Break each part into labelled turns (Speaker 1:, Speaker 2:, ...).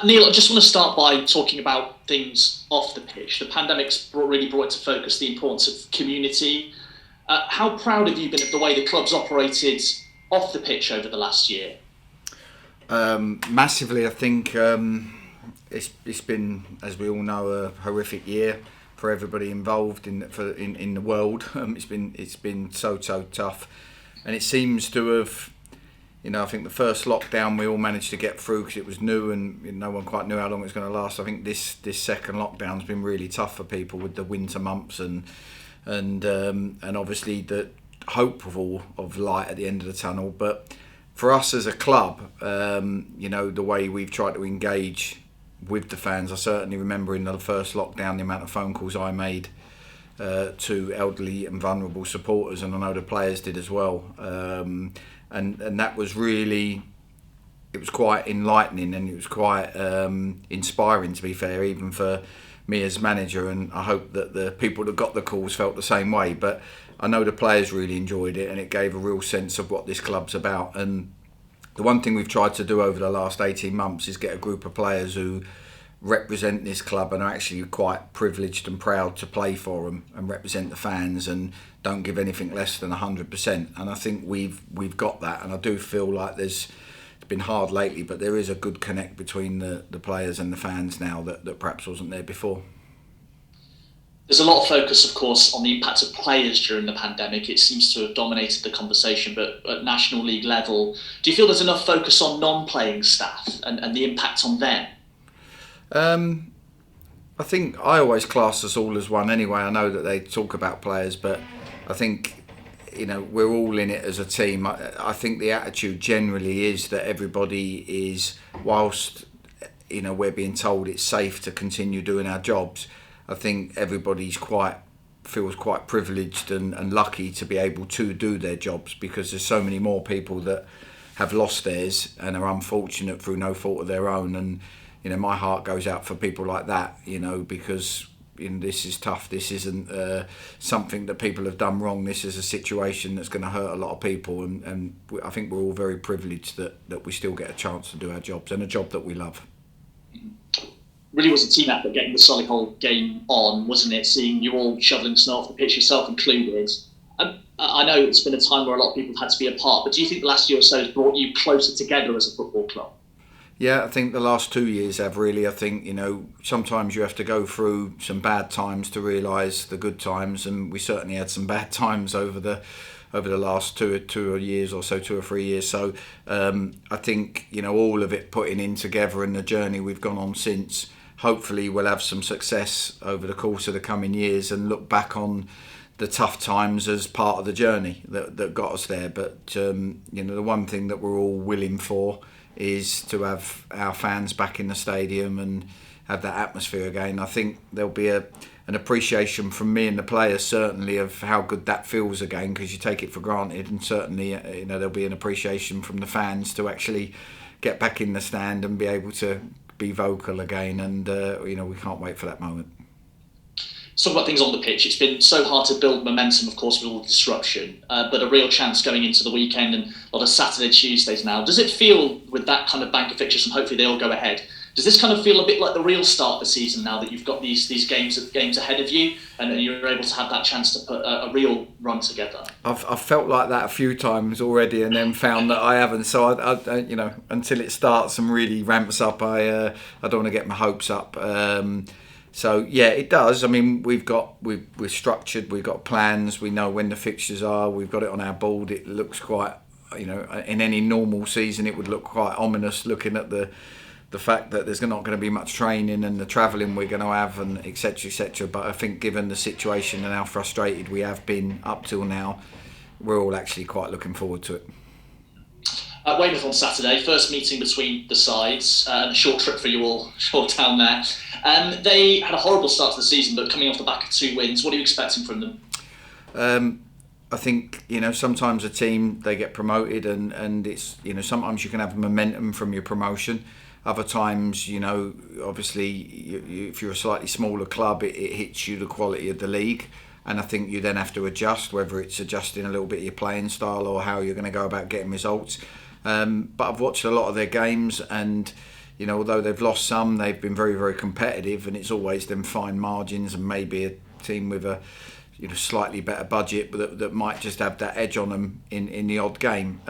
Speaker 1: Neal, I just want to start by talking about things off the pitch. The pandemic's really brought into focus the importance of community. How proud have you been of the way the club's operated off the pitch over the last year?
Speaker 2: Massively, I think it's been, as we all know, a horrific year for everybody involved in the world. It's been so tough, and it seems to have. I think the first lockdown we all managed to get through because it was new and no one quite knew how long it was going to last. I think this second lockdown's been really tough for people with the winter months and obviously the hope of light at the end of the tunnel. But for us as a club, the way we've tried to engage with the fans, I certainly remember in the first lockdown the amount of phone calls I made to elderly and vulnerable supporters, and I know the players did as well. And that was really, it was quite enlightening and it was quite inspiring, to be fair, even for me as manager, and I hope that the people that got the calls felt the same way. But I know the players really enjoyed it and it gave a real sense of what this club's about. And the one thing we've tried to do over the last 18 months is get a group of players who represent this club and are actually quite privileged and proud to play for them and represent the fans and don't give anything less than 100%. And I think we've got that, and I do feel like it's been hard lately, but there is a good connect between the players and the fans now that perhaps wasn't there before.
Speaker 1: There's a lot of focus, of course, on the impact of players during the pandemic. It seems to have dominated the conversation, but at National League level, do you feel there's enough focus on non-playing staff and the impact on them?
Speaker 2: I think I always class us all as one anyway. I know that they talk about players, but I think we're all in it as a team. I think the attitude generally is that everybody is, whilst we're being told it's safe to continue doing our jobs, I think everybody's feels quite privileged and lucky to be able to do their jobs, because there's so many more people that have lost theirs and are unfortunate through no fault of their own. And my heart goes out for people like that, because this is tough. This isn't something that people have done wrong. This is a situation that's going to hurt a lot of people, and I think we're all very privileged that we still get a chance to do our jobs, and a job that we love.
Speaker 1: Really was a team effort getting the Solihull game on, wasn't it? Seeing you all shoveling snow off the pitch, yourself included. I know it's been a time where a lot of people have had to be apart, but do you think the last year or so has brought you closer together as a football club?
Speaker 2: Yeah, I think the last 2 years have really. I think, sometimes you have to go through some bad times to realise the good times, and we certainly had some bad times over the last 2 years or so, 2 or 3 years. So I think, all of it putting in together and the journey we've gone on since, hopefully we'll have some success over the course of the coming years and look back on the tough times as part of the journey that got us there. But, the one thing that we're all willing for is to have our fans back in the stadium and have that atmosphere again. I think there'll be an appreciation from me and the players, certainly, of how good that feels again, because you take it for granted, and certainly there'll be an appreciation from the fans to actually get back in the stand and be able to be vocal again, and we can't wait for that moment.
Speaker 1: Let's talk about things on the pitch. It's been so hard to build momentum, of course, with all the disruption, but a real chance going into the weekend and a lot of Saturday, Tuesdays now. Does it feel, with that kind of bank of fixtures, and hopefully they all go ahead, does this kind of feel a bit like the real start of the season now that you've got these games ahead of you and you're able to have that chance to put a real run together? I've
Speaker 2: felt like that a few times already, and then found that I haven't. So I until it starts and really ramps up, I don't want to get my hopes up. So yeah, it does. I mean, we're structured. We've got plans. We know when the fixtures are. We've got it on our board. It looks quite, in any normal season, it would look quite ominous looking at the fact that there's not going to be much training and the travelling we're going to have, and etc. etc. But I think given the situation and how frustrated we have been up till now, we're all actually quite looking forward to it.
Speaker 1: Weymouth on Saturday, first meeting between the sides, and a short trip for you all, short down there. They had a horrible start to the season, but coming off the back of 2 wins, what are you expecting from them?
Speaker 2: I think, sometimes a team, they get promoted and it's, sometimes you can have momentum from your promotion. Other times, obviously, if you're a slightly smaller club, it hits you the quality of the league. And I think you then have to adjust, whether it's adjusting a little bit of your playing style or how you're going to go about getting results. But I've watched a lot of their games, and although they've lost some, they've been very, very competitive, and it's always them fine margins and maybe a team with a slightly better budget that might just have that edge on them in the odd game.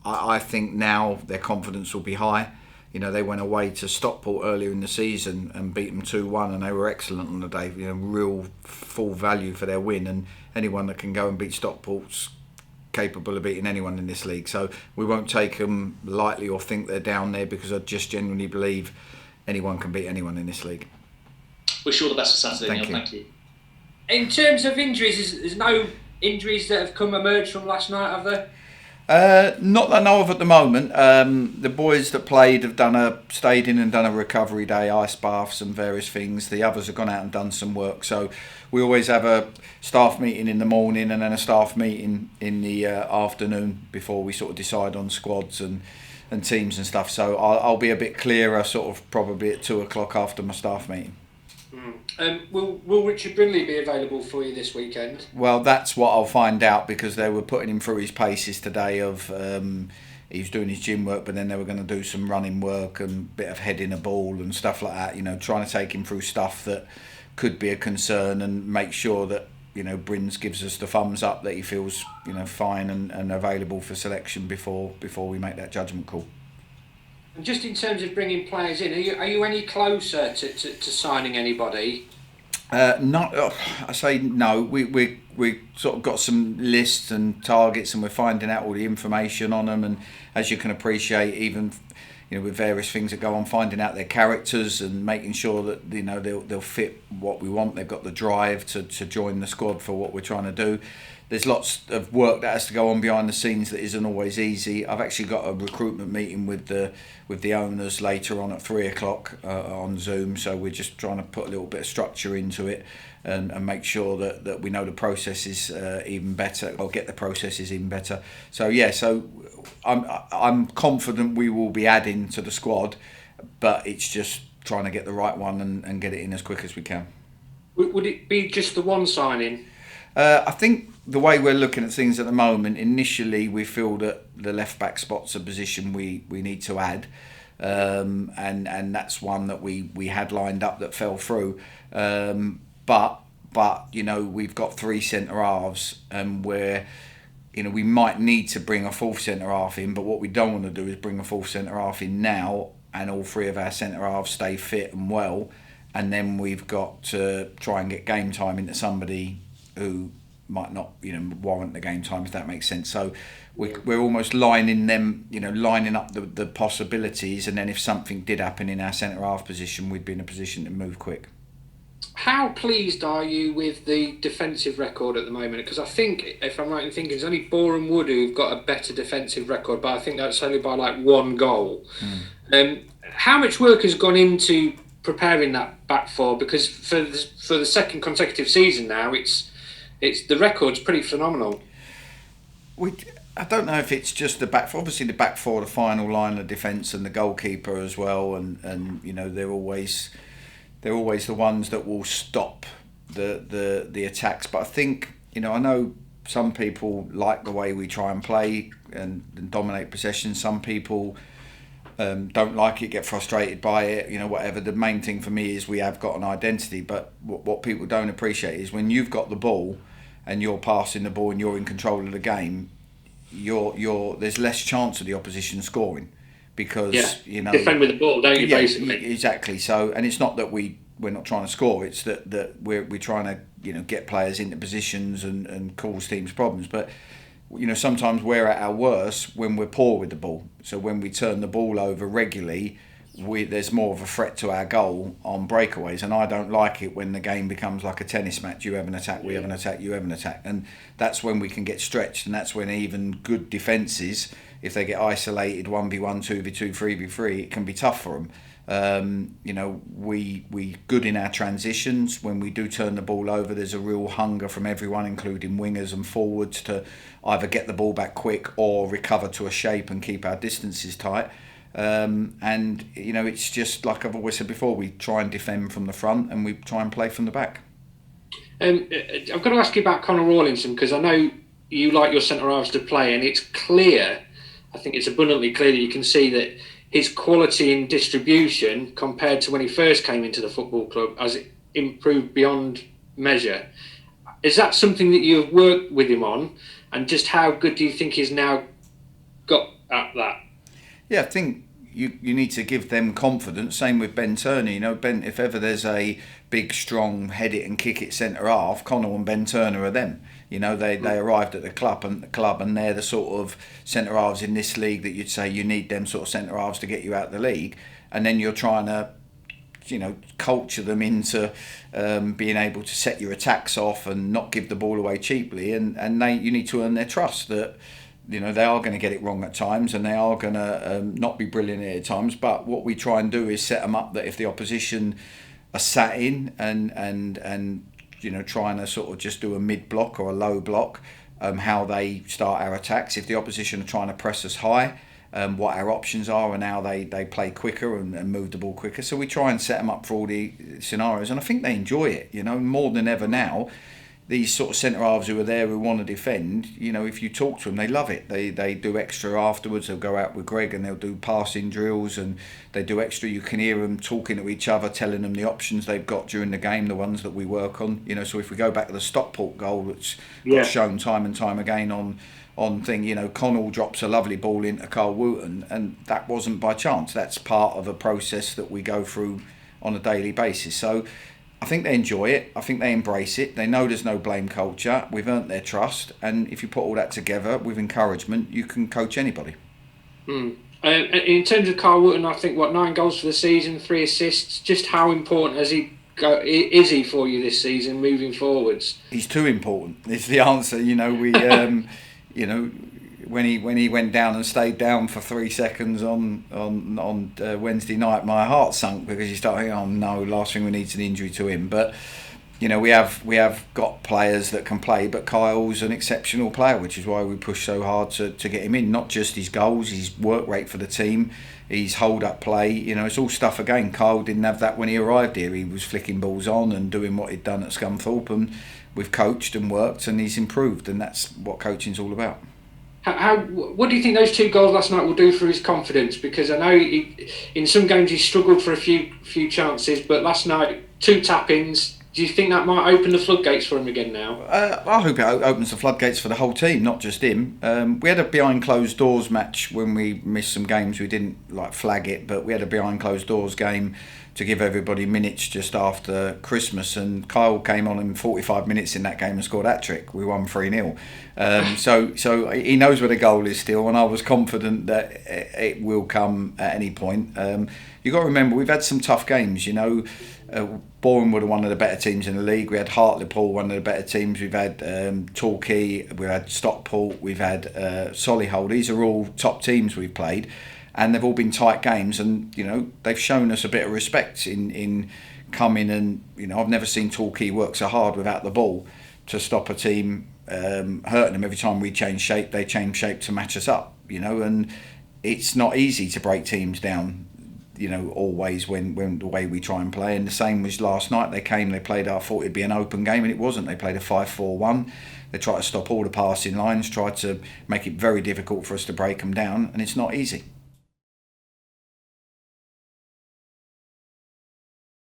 Speaker 2: I think now their confidence will be high. They went away to Stockport earlier in the season and beat them 2-1, and they were excellent on the day. Real full value for their win, and anyone that can go and beat Stockport's capable of beating anyone in this league. So we won't take them lightly or think they're down there, because I just genuinely believe anyone can beat anyone in this league.
Speaker 1: Wish you all the best for Saturday, Neal. Thank you.
Speaker 3: In terms of injuries, there's no injuries that have emerged from last night, have there?
Speaker 2: Not that I know of at the moment. The boys that played have stayed in and done a recovery day, ice baths and various things. The others have gone out and done some work. So we always have a staff meeting in the morning and then a staff meeting in the afternoon before we sort of decide on squads and teams and stuff. So I'll be a bit clearer sort of probably at 2:00 after my staff meeting.
Speaker 3: Will Richard Brindley be available for you this weekend?
Speaker 2: Well, that's what I'll find out, because they were putting him through his paces today of he was doing his gym work, but then they were going to do some running work and a bit of heading a ball and stuff like that, trying to take him through stuff that could be a concern and make sure that Brins gives us the thumbs up that he feels fine and available for selection before we make that judgment call.
Speaker 3: And just in terms of bringing players in, are you any closer to signing anybody?
Speaker 2: I say no. We sort of got some lists and targets, and we're finding out all the information on them. And as you can appreciate, even with various things that go on, finding out their characters and making sure that they'll fit what we want. They've got the drive to join the squad for what we're trying to do. There's lots of work that has to go on behind the scenes that isn't always easy. I've actually got a recruitment meeting with the owners later on at 3:00 on Zoom. So we're just trying to put a little bit of structure into it and make sure that we know the process is even better, or get the processes even better. So I'm confident we will be adding to the squad, but it's just trying to get the right one and get it in as quick as we can.
Speaker 3: Would it be just the one signing?
Speaker 2: I think the way we're looking at things at the moment, initially we feel that the left back spot's a position we need to add, and that's one that we had lined up that fell through. But we've got 3 centre halves, and we might need to bring a 4th centre half in. But what we don't want to do is bring a 4th centre half in now, and all 3 of our centre halves stay fit and well, and then we've got to try and get game time into somebody who might not, warrant the game time, if that makes sense. So we're almost lining up the possibilities, and then if something did happen in our centre half position, we'd be in a position to move quick.
Speaker 3: How pleased are you with the defensive record at the moment? Because I think, if I'm right in thinking, it's only Boreham Wood who've got a better defensive record, but I think that's only by like 1 goal. How much work has gone into preparing that back four? Because for the second consecutive season now, it's the record's pretty phenomenal.
Speaker 2: I don't know if it's just the back four. Obviously, the back four, the final line of defence, and the goalkeeper as well, and they're always the ones that will stop the attacks. But I think I know some people like the way we try and play and dominate possession. Some people don't like it, get frustrated by it, whatever. The main thing for me is we have got an identity, but what people don't appreciate is when you've got the ball and you're passing the ball and you're in control of the game, there's less chance of the opposition scoring, because
Speaker 3: defend with the ball, don't you? Basically,
Speaker 2: exactly. So, and it's not that we're not trying to score; it's that we're trying to get players into positions and cause teams problems. But sometimes we're at our worst when we're poor with the ball. So when we turn the ball over regularly, there's more of a threat to our goal on breakaways, and I don't like it when the game becomes like a tennis match. You have an attack, we have an attack, you have an attack, and that's when we can get stretched, and that's when even good defences, if they get isolated 1v1, 2v2, 3v3, it can be tough for them. We good in our transitions. When we do turn the ball over, there's a real hunger from everyone, including wingers and forwards, to either get the ball back quick or recover to a shape and keep our distances tight. It's just like I've always said before, we try and defend from the front and we try and play from the back.
Speaker 3: I've got to ask you about Conor Rawlinson, because I know you like your centre halves to play, and it's clear, I think it's abundantly clear that you can see that his quality in distribution compared to when he first came into the football club has improved beyond measure. Is that something that you've worked with him on, and just how good do you think he's now got at that?
Speaker 2: Yeah, I think you need to give them confidence. Same with Ben Turner. You know, Ben, if ever there's a big, strong head it and kick it centre half, Connell and Ben Turner are them. You know, they arrived at the club and they're the sort of centre halves in this league that you'd say you need them sort of centre halves to get you out of the league. And then you're trying to, you know, culture them into being able to set your attacks off and not give the ball away cheaply. And you need to earn their trust that, you know, they are going to get it wrong at times and they are going to not be brilliant at times. But what we try and do is set them up that if the opposition are sat in and you know, trying to sort of just do a mid block or a low block, how they start our attacks. If the opposition are trying to press us high, what our options are and how they play quicker and move the ball quicker. So we try and set them up for all the scenarios, and I think they enjoy it, you know, more than ever now. These sort of centre halves who are there who want to defend, you know, if you talk to them, they love it. They do extra afterwards. They'll go out with Greg and they'll do passing drills and they do extra. You can hear them talking to each other, telling them the options they've got during the game, the ones that we work on. You know, so if we go back to the Stockport goal, which got shown time and time again on thing, you know, Connell drops a lovely ball into Carl Wooten, and that wasn't by chance. That's part of a process that we go through on a daily basis. So I think they enjoy it. I think they embrace it. They know there's no blame culture. We've earned their trust, and if you put all that together with encouragement, you can coach anybody.
Speaker 3: In terms of Carl Wooten, I think 9 goals for the season, 3 assists. Just how important is he for you this season, moving forwards?
Speaker 2: He's too important. It's the answer. You know, we, you know, when he went down and stayed down for 3 seconds on Wednesday night, my heart sunk because you start thinking, oh no, last thing we need is an injury to him. But you know, we have got players that can play, but Kyle's an exceptional player, which is why we push so hard to get him in. Not just his goals, his work rate for the team, his hold up play. You know, it's all stuff again. Kyle didn't have that when he arrived here. He was flicking balls on and doing what he'd done at Scunthorpe, and we've coached and worked, and he's improved, and that's what coaching's all about.
Speaker 3: What do you think those 2 goals last night will do for his confidence? Because I know in some games he struggled for a few chances, but last night 2 tap-ins. Do you think that might open the floodgates for him again now?
Speaker 2: I hope it opens the floodgates for the whole team, not just him. We had a behind closed doors match when we missed some games. We didn't flag it, but we had a behind closed doors game to give everybody minutes just after Christmas, and Kyle came on in 45 minutes in that game and scored a hat-trick. We won 3-0. So he knows where the goal is still, and I was confident that it will come at any point. You've got to remember, we've had some tough games, you know. Bournemouth were one of the better teams in the league. We had Hartlepool, one of the better teams. We've had Torquay, we've had Stockport, we've had Solihull. These are all top teams we've played, and they've all been tight games. And you know, they've shown us a bit of respect in coming, and you know, I've never seen Torquay work so hard without the ball to stop a team hurting them. Every time we change shape, they change shape to match us up. You know, and it's not easy to break teams down, you know, always when the way we try and play. And the same was last night. They came, they played, I thought it'd be an open game, and it wasn't. They played a 5-4-1. They tried to stop all the passing lines, tried to make it very difficult for us to break them down, and it's not easy.